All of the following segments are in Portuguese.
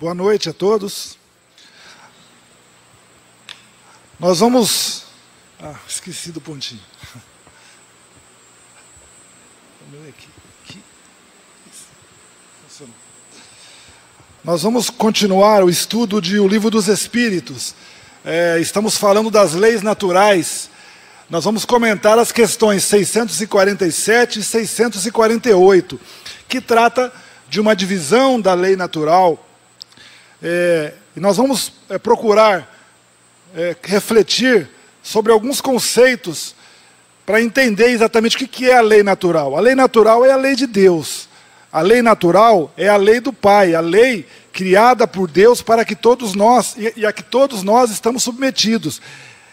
Boa noite a todos. Nós vamos... esqueci do pontinho. Nós vamos continuar o estudo do Livro dos Espíritos. Estamos falando das leis naturais. Nós vamos comentar as questões 647 e 648, que trata de uma divisão da lei natural. E nós vamos procurar refletir sobre alguns conceitos para entender exatamente o que é a lei natural. A lei natural é a lei de Deus. A lei natural é a lei do Pai, a lei criada por Deus para que todos nós, e a que todos nós estamos submetidos.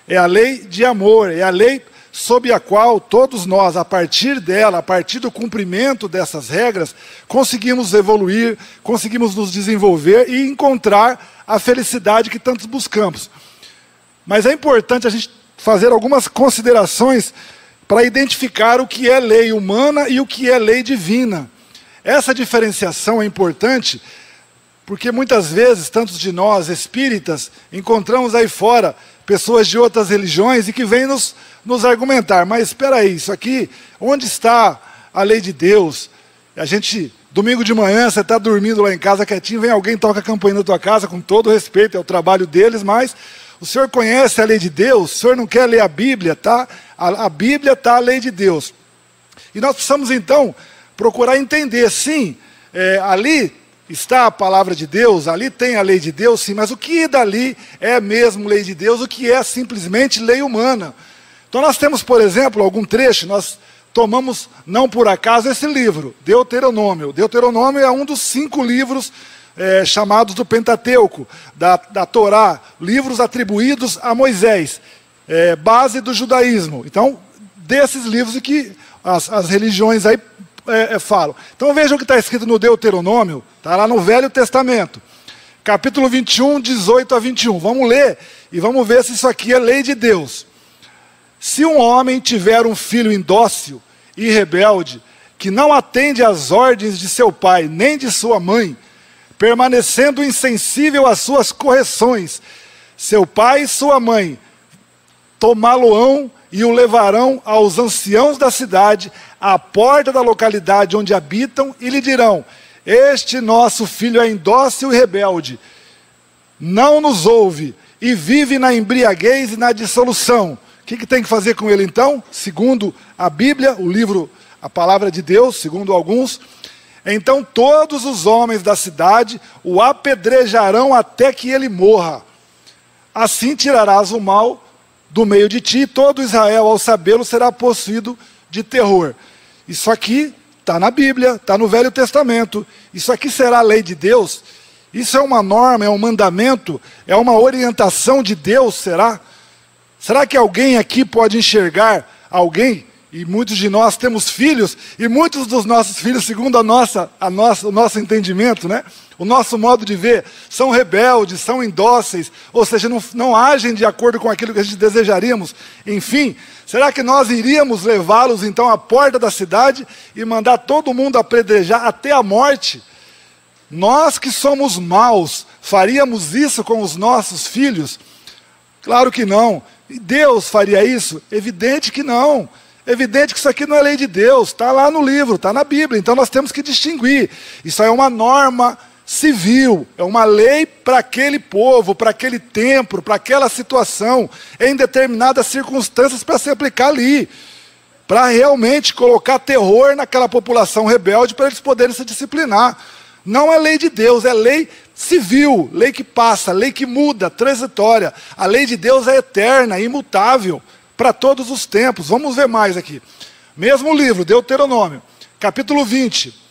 É a lei de amor, é a lei sob a qual todos nós, a partir dela, a partir do cumprimento dessas regras, conseguimos evoluir, conseguimos nos desenvolver e encontrar a felicidade que tantos buscamos. Mas é importante a gente fazer algumas considerações para identificar o que é lei humana e o que é lei divina. Essa diferenciação é importante porque muitas vezes, tantos de nós espíritas, encontramos aí fora pessoas de outras religiões e que vêm nos argumentar. Mas espera aí, isso aqui, onde está a lei de Deus? A gente, domingo de manhã, você está dormindo lá em casa quietinho, vem alguém, toca a campainha na tua casa, com todo respeito, é o trabalho deles, mas o senhor conhece a lei de Deus? O senhor não quer ler a Bíblia, tá? A Bíblia está a lei de Deus. E nós precisamos então procurar entender, sim, ali está a palavra de Deus, ali tem a lei de Deus, sim, mas o que dali é mesmo lei de Deus, o que é simplesmente lei humana? Então nós temos, por exemplo, algum trecho, nós tomamos, não por acaso, esse livro, Deuteronômio. Deuteronômio é um dos 5 livros chamados do Pentateuco, da Torá, livros atribuídos a Moisés, base do judaísmo. Então, desses livros que as religiões aí falam. Então vejam o que está escrito no Deuteronômio, está lá no Velho Testamento, capítulo 21, 18 a 21. Vamos ler e vamos ver se isso aqui é lei de Deus. Se um homem tiver um filho indócil e rebelde, que não atende às ordens de seu pai nem de sua mãe, permanecendo insensível às suas correções, seu pai e sua mãe tomá-lo-ão e o levarão aos anciãos da cidade, à porta da localidade onde habitam, e lhe dirão: este nosso filho é indócil e rebelde, não nos ouve, e vive na embriaguez e na dissolução. O que tem que fazer com ele então? Segundo a Bíblia, o livro, a palavra de Deus, segundo alguns, então todos os homens da cidade o apedrejarão até que ele morra. Assim tirarás o mal do meio de ti, todo Israel, ao sabê-lo, será possuído de terror. Isso aqui está na Bíblia, está no Velho Testamento. Isso aqui será a lei de Deus? Isso é uma norma, é um mandamento, é uma orientação de Deus, será? Será que alguém aqui pode enxergar alguém? E muitos de nós temos filhos, e muitos dos nossos filhos, segundo o nosso entendimento, né? O nosso modo de ver, são rebeldes, são indóceis, ou seja, não agem de acordo com aquilo que a gente desejaríamos. Enfim, será que nós iríamos levá-los então à porta da cidade e mandar todo mundo apedrejar até a morte? Nós que somos maus, faríamos isso com os nossos filhos? Claro que não. E Deus faria isso? Evidente que não. Evidente que isso aqui não é lei de Deus, está lá no livro, está na Bíblia, então nós temos que distinguir. Isso é uma norma civil, é uma lei para aquele povo, para aquele tempo, para aquela situação, em determinadas circunstâncias para se aplicar ali, para realmente colocar terror naquela população rebelde para eles poderem se disciplinar. Não é lei de Deus, é lei civil, lei que passa, lei que muda, transitória. A lei de Deus é eterna, imutável, para todos os tempos. Vamos ver mais aqui. Mesmo livro, Deuteronômio, capítulo 20.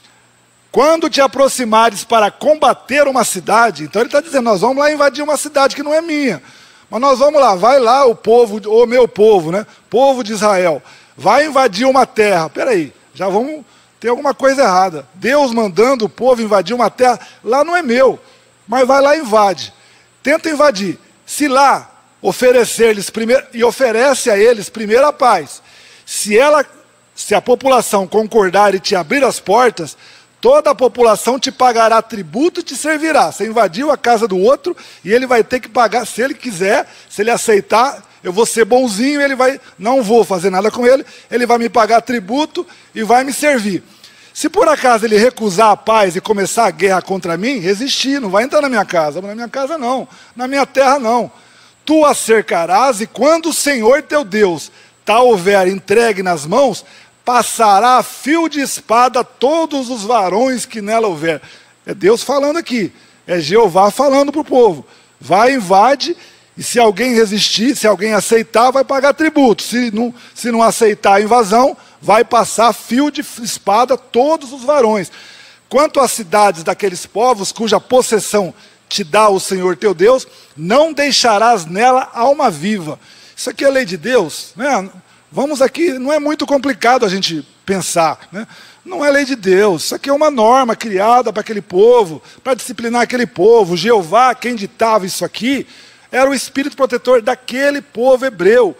Quando te aproximares para combater uma cidade, então ele está dizendo, nós vamos lá invadir uma cidade que não é minha. Mas nós vamos lá, vai lá o povo, o meu povo, né? Povo de Israel, vai invadir uma terra. Espera aí, já vamos ter alguma coisa errada. Deus mandando o povo invadir uma terra, lá não é meu, mas vai lá e invade. Tenta invadir. Se lá oferecer-lhes primeiro, e oferece a eles primeiro a paz. Se a população concordar e te abrir as portas, toda a população te pagará tributo e te servirá. Você invadiu a casa do outro e ele vai ter que pagar, se ele quiser, se ele aceitar, eu vou ser bonzinho, não vou fazer nada com ele, ele vai me pagar tributo e vai me servir. Se por acaso ele recusar a paz e começar a guerra contra mim, resistir, não vai entrar na minha casa. Na minha casa não, na minha terra não. Tu a cercarás e quando o Senhor teu Deus tal houver entregue nas mãos, passará a fio de espada todos os varões que nela houver. É Deus falando aqui, é Jeová falando para o povo. Vai, invade, e se alguém resistir, se alguém aceitar, vai pagar tributo. Se não aceitar a invasão, vai passar fio de espada todos os varões. Quanto às cidades daqueles povos, cuja possessão te dá o Senhor teu Deus, não deixarás nela alma viva. Isso aqui é lei de Deus, né? Vamos aqui, não é muito complicado a gente pensar, né? Não é lei de Deus, isso aqui é uma norma criada para aquele povo, para disciplinar aquele povo. Jeová, quem ditava isso aqui, era o espírito protetor daquele povo hebreu.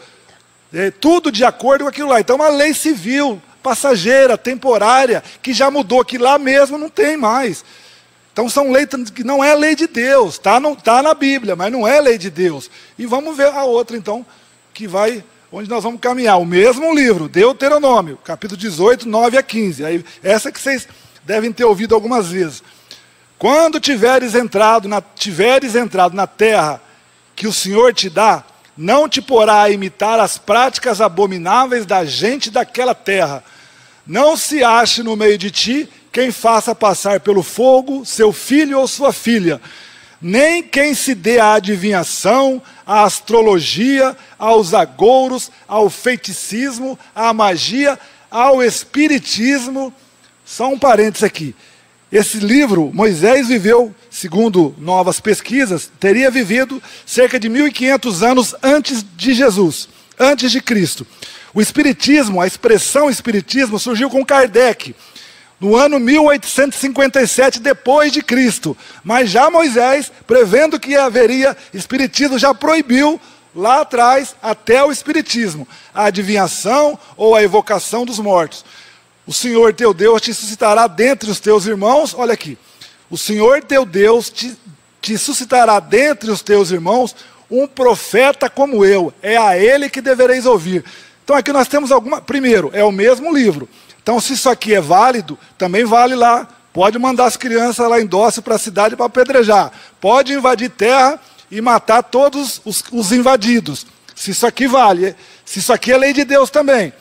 Tudo de acordo com aquilo lá. Então, uma lei civil, passageira, temporária, que já mudou, que lá mesmo não tem mais. Então, são leis que não é lei de Deus, tá na Bíblia, mas não é lei de Deus. E vamos ver a outra, então, que vai... onde nós vamos caminhar, o mesmo livro, Deuteronômio, capítulo 18, 9 a 15. Aí, essa que vocês devem ter ouvido algumas vezes. Quando tiveres entrado na terra que o Senhor te dá, não te porá a imitar as práticas abomináveis da gente daquela terra. Não se ache no meio de ti quem faça passar pelo fogo seu filho ou sua filha, nem quem se dê à adivinhação, à astrologia, aos agouros, ao feiticismo, à magia, ao espiritismo. Só um parênteses aqui. Esse livro, Moisés viveu, segundo novas pesquisas, teria vivido cerca de 1500 anos antes de Jesus, antes de Cristo. O espiritismo, a expressão espiritismo, surgiu com Kardec, no ano 1857 depois de Cristo. Mas já Moisés, prevendo que haveria espiritismo, já proibiu lá atrás até o espiritismo, a adivinhação ou a evocação dos mortos. O Senhor teu Deus te suscitará dentre os teus irmãos, olha aqui, o Senhor teu Deus te suscitará dentre os teus irmãos um profeta como eu, é a ele que devereis ouvir. Então aqui nós temos primeiro, é o mesmo livro. Então se isso aqui é válido, também vale lá. Pode mandar as crianças lá em Dócil para a cidade para apedrejar. Pode invadir terra e matar todos os invadidos. Se isso aqui vale, se isso aqui é lei de Deus também.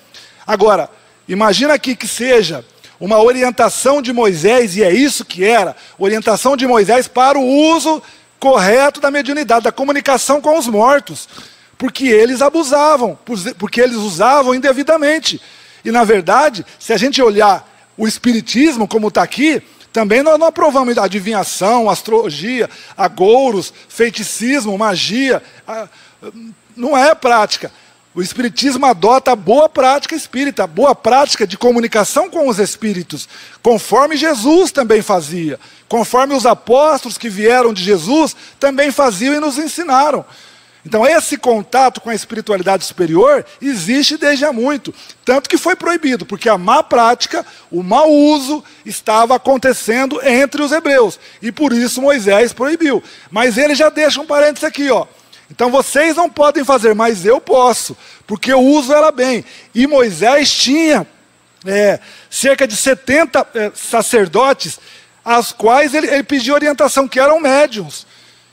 Agora, imagina aqui que seja uma orientação de Moisés, e é isso que era, orientação de Moisés para o uso correto da mediunidade, da comunicação com os mortos. Porque eles abusavam, porque eles usavam indevidamente. E na verdade, se a gente olhar o espiritismo como está aqui, também nós não aprovamos adivinhação, astrologia, agouros, feiticismo, magia. Não é prática. O espiritismo adota a boa prática espírita, a boa prática de comunicação com os espíritos, conforme Jesus também fazia, conforme os apóstolos que vieram de Jesus também faziam e nos ensinaram. Então esse contato com a espiritualidade superior existe desde há muito, tanto que foi proibido, porque a má prática, o mau uso estava acontecendo entre os hebreus, e por isso Moisés proibiu. Mas ele já deixa um parênteses aqui, ó. Então vocês não podem fazer, mas eu posso, porque eu uso ela bem. E Moisés tinha cerca de 70 sacerdotes, aos quais ele pediu orientação, que eram médiuns,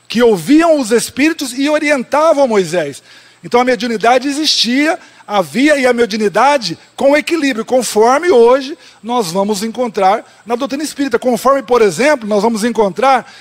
que ouviam os espíritos e orientavam Moisés. Então a mediunidade existia, havia, e a mediunidade com equilíbrio, conforme hoje nós vamos encontrar na doutrina espírita. Conforme, por exemplo, nós vamos encontrar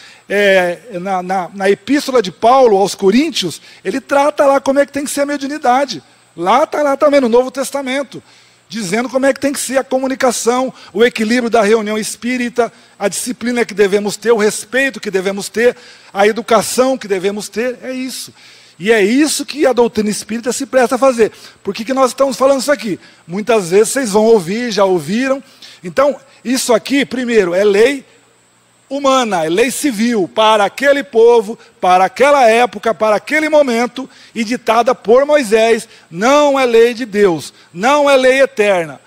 na epístola de Paulo aos Coríntios, ele trata lá como é que tem que ser a mediunidade. Lá está lá também no Novo Testamento, dizendo como é que tem que ser a comunicação, o equilíbrio da reunião espírita, a disciplina que devemos ter, o respeito que devemos ter, a educação que devemos ter, é isso. E é isso que a doutrina espírita se presta a fazer. Por que nós estamos falando isso aqui? Muitas vezes vocês vão ouvir, já ouviram. Então, isso aqui, primeiro, é lei humana, é lei civil para aquele povo, para aquela época, para aquele momento, e ditada por Moisés. Não é lei de Deus, não é lei eterna.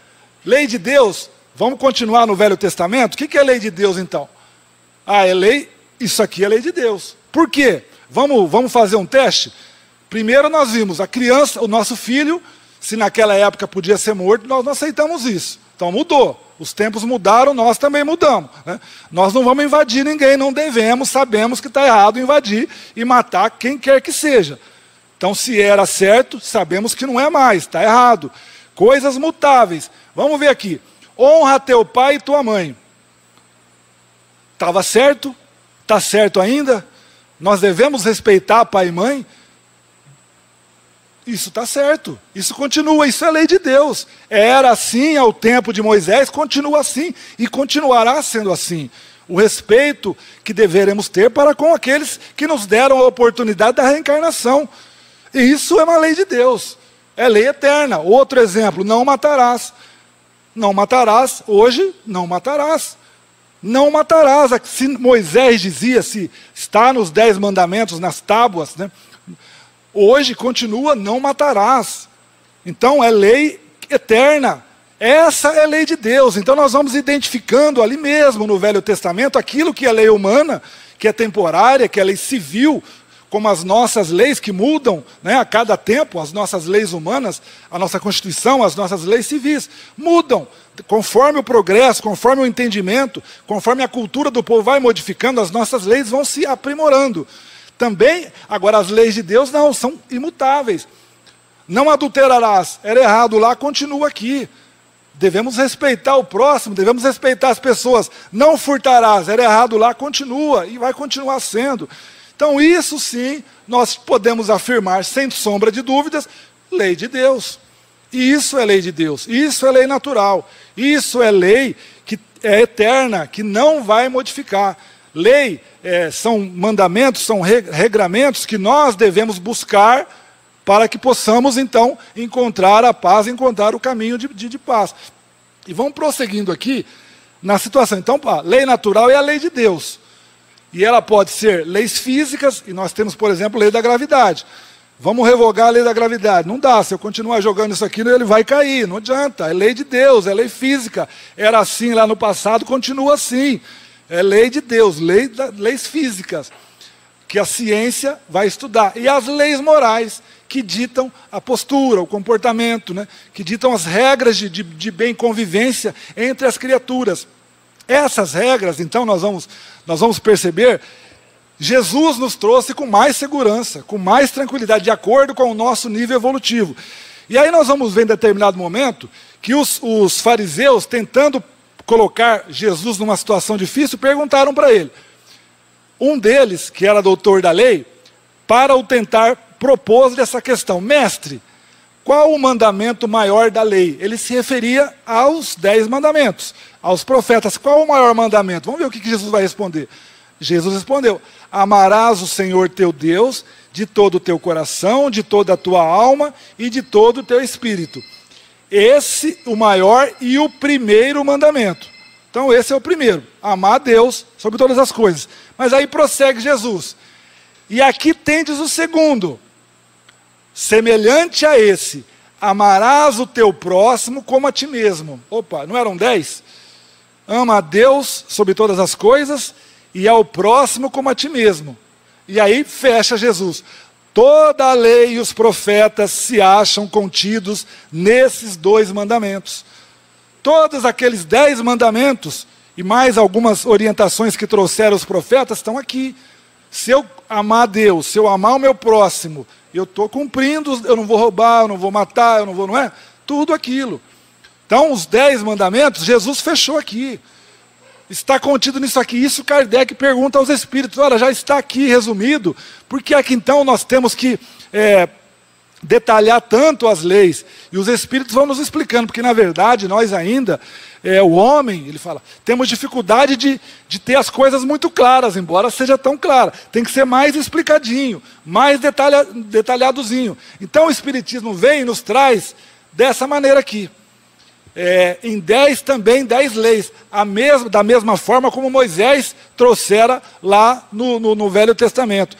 Lei de Deus Vamos continuar no Velho Testamento? O que é lei de Deus então? Ah, é lei, isso aqui é lei de Deus. Por quê? Vamos fazer um teste? Primeiro nós vimos a criança, o nosso filho, se naquela época podia ser morto, nós não aceitamos isso. Então mudou. Os tempos mudaram, nós também mudamos, né? Nós não vamos invadir ninguém, não devemos, sabemos que está errado invadir e matar quem quer que seja. Então se era certo, sabemos que não é mais, está errado. Coisas mutáveis. Vamos ver aqui. Honra teu pai e tua mãe. Estava certo? Está certo ainda? Nós devemos respeitar pai e mãe? Isso está certo, isso continua, isso é lei de Deus. Era assim ao tempo de Moisés, continua assim e continuará sendo assim. O respeito que deveremos ter para com aqueles que nos deram a oportunidade da reencarnação. E isso é uma lei de Deus, é lei eterna. Outro exemplo, não matarás. Não matarás, hoje não matarás. Não matarás. Se Moisés dizia, se está nos 10 mandamentos, nas tábuas, né? Hoje continua, não matarás. Então é lei eterna. Essa é a lei de Deus. Então nós vamos identificando ali mesmo no Velho Testamento aquilo que é lei humana, que é temporária, que é lei civil, como as nossas leis que mudam, né, a cada tempo, as nossas leis humanas, a nossa Constituição, as nossas leis civis, mudam. Conforme o progresso, conforme o entendimento, conforme a cultura do povo vai modificando, as nossas leis vão se aprimorando. Também, agora as leis de Deus não, são imutáveis. Não adulterarás, era errado lá, continua aqui. Devemos respeitar o próximo, devemos respeitar as pessoas. Não furtarás, era errado lá, continua e vai continuar sendo. Então isso sim, nós podemos afirmar sem sombra de dúvidas, lei de Deus. E isso é lei de Deus, isso é lei natural, isso é lei que é eterna, que não vai modificar. Lei são mandamentos, são regramentos que nós devemos buscar para que possamos, então, encontrar a paz, encontrar o caminho de paz. E vamos prosseguindo aqui na situação. Então, a lei natural é a lei de Deus. E ela pode ser leis físicas, e nós temos, por exemplo, lei da gravidade. Vamos revogar a lei da gravidade. Não dá, se eu continuar jogando isso aqui, ele vai cair, não adianta. É lei de Deus, é lei física. Era assim lá no passado, continua assim. É lei de Deus, leis físicas, que a ciência vai estudar. E as leis morais, que ditam a postura, o comportamento, né? Que ditam as regras de bem convivência entre as criaturas. Essas regras, então, nós vamos perceber, Jesus nos trouxe com mais segurança, com mais tranquilidade, de acordo com o nosso nível evolutivo. E aí nós vamos ver em determinado momento que os fariseus, tentando colocar Jesus numa situação difícil, perguntaram para ele. Um deles, que era doutor da lei, para o tentar, propôs essa questão: mestre, qual o mandamento maior da lei? Ele se referia aos 10 mandamentos, aos profetas. Qual o maior mandamento? Vamos ver o que Jesus vai responder. Jesus respondeu: amarás o Senhor teu Deus de todo o teu coração, de toda a tua alma e de todo o teu espírito. Esse o maior e o primeiro mandamento. Então esse é o primeiro, amar a Deus sobre todas as coisas. Mas aí prossegue Jesus. E aqui tendes o segundo, semelhante a esse: amarás o teu próximo como a ti mesmo. Opa, não eram 10? Ama a Deus sobre todas as coisas e ao próximo como a ti mesmo. E aí fecha Jesus. Toda a lei e os profetas se acham contidos nesses 2 mandamentos. Todos aqueles 10 mandamentos e mais algumas orientações que trouxeram os profetas estão aqui. Se eu amar a Deus, se eu amar o meu próximo, eu estou cumprindo, eu não vou roubar, eu não vou matar, eu não vou, não é? Tudo aquilo. Então os 10 mandamentos, Jesus fechou aqui. Está contido nisso aqui. Isso Kardec pergunta aos espíritos. Olha, já está aqui resumido. Por que é que então nós temos que detalhar tanto as leis? E os espíritos vão nos explicando, porque na verdade nós ainda, o homem, ele fala, temos dificuldade de ter as coisas muito claras, embora seja tão clara. Tem que ser mais explicadinho, mais detalhadozinho. Então o Espiritismo vem e nos traz dessa maneira aqui. Em 10 também, 10 leis, da mesma forma como Moisés trouxera lá no Velho Testamento.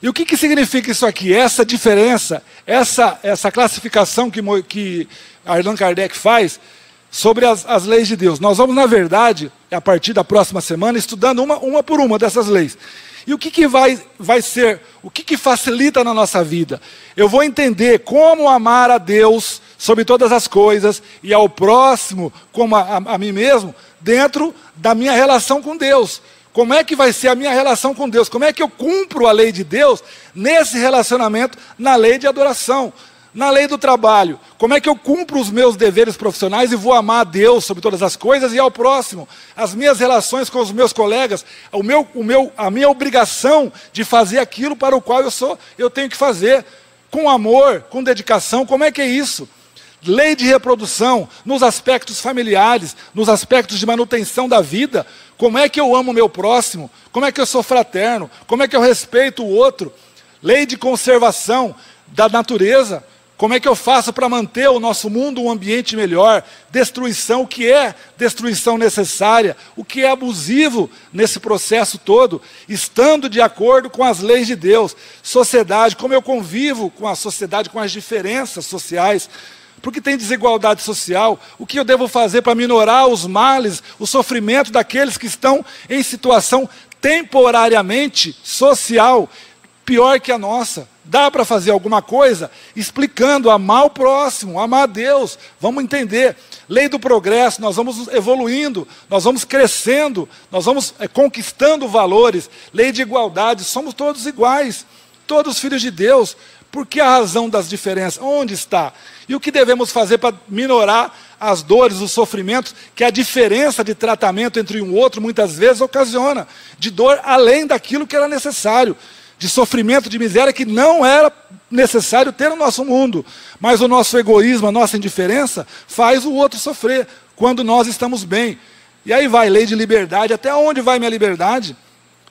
E o que significa isso aqui? Essa diferença, essa classificação que Allan Kardec faz, sobre as leis de Deus. Nós vamos, na verdade, a partir da próxima semana, estudando uma por uma dessas leis. E o que vai ser, o que facilita na nossa vida? Eu vou entender como amar a Deus sobre todas as coisas e ao próximo como a mim mesmo, dentro da minha relação com Deus. Como é que vai ser a minha relação com Deus? Como é que eu cumpro a lei de Deus nesse relacionamento, na lei de adoração? Na lei do trabalho, como é que eu cumpro os meus deveres profissionais e vou amar a Deus sobre todas as coisas e ao próximo? As minhas relações com os meus colegas, a minha obrigação de fazer aquilo para o qual eu tenho que fazer, com amor, com dedicação, como é que é isso? Lei de reprodução, nos aspectos familiares, nos aspectos de manutenção da vida, como é que eu amo o meu próximo? Como é que eu sou fraterno? Como é que eu respeito o outro? Lei de conservação da natureza, como é que eu faço para manter o nosso mundo um ambiente melhor? Destruição, o que é destruição necessária? O que é abusivo nesse processo todo? Estando de acordo com as leis de Deus. Sociedade, como eu convivo com a sociedade, com as diferenças sociais. Porque tem desigualdade social. O que eu devo fazer para minorar os males, o sofrimento daqueles que estão em situação temporariamente social pior que a nossa? Dá para fazer alguma coisa explicando, amar o próximo, amar a Deus. Vamos entender. Lei do progresso, nós vamos evoluindo, nós vamos crescendo, nós vamos conquistando valores. Lei de igualdade, somos todos iguais, todos filhos de Deus. Por que a razão das diferenças? Onde está? E o que devemos fazer para minorar as dores, os sofrimentos, que a diferença de tratamento entre um e outro muitas vezes ocasiona, de dor além daquilo que era necessário, de sofrimento, de miséria que não era necessário ter no nosso mundo. Mas o nosso egoísmo, a nossa indiferença, faz o outro sofrer, quando nós estamos bem. E aí vai, lei de liberdade. Até onde vai minha liberdade?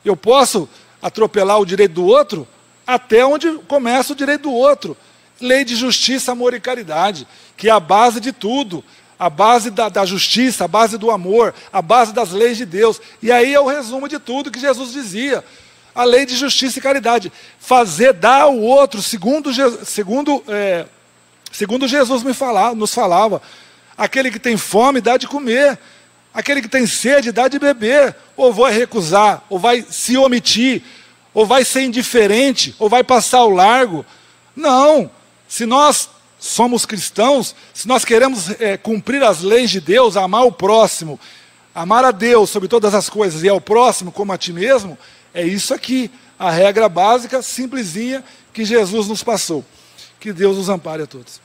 Eu posso atropelar o direito do outro? Até onde começa o direito do outro. Lei de justiça, amor e caridade, que é a base de tudo. A base da justiça, a base do amor, a base das leis de Deus. E aí é o resumo de tudo que Jesus dizia. A lei de justiça e caridade. Dar ao outro, segundo Jesus nos falava. Aquele que tem fome, dá de comer. Aquele que tem sede, dá de beber. Ou vai recusar, ou vai se omitir, ou vai ser indiferente, ou vai passar ao largo. Não. Se nós somos cristãos, se nós queremos cumprir as leis de Deus, amar o próximo, amar a Deus sobre todas as coisas e ao próximo como a ti mesmo, é isso aqui, a regra básica, simplesinha, que Jesus nos passou. Que Deus nos ampare a todos.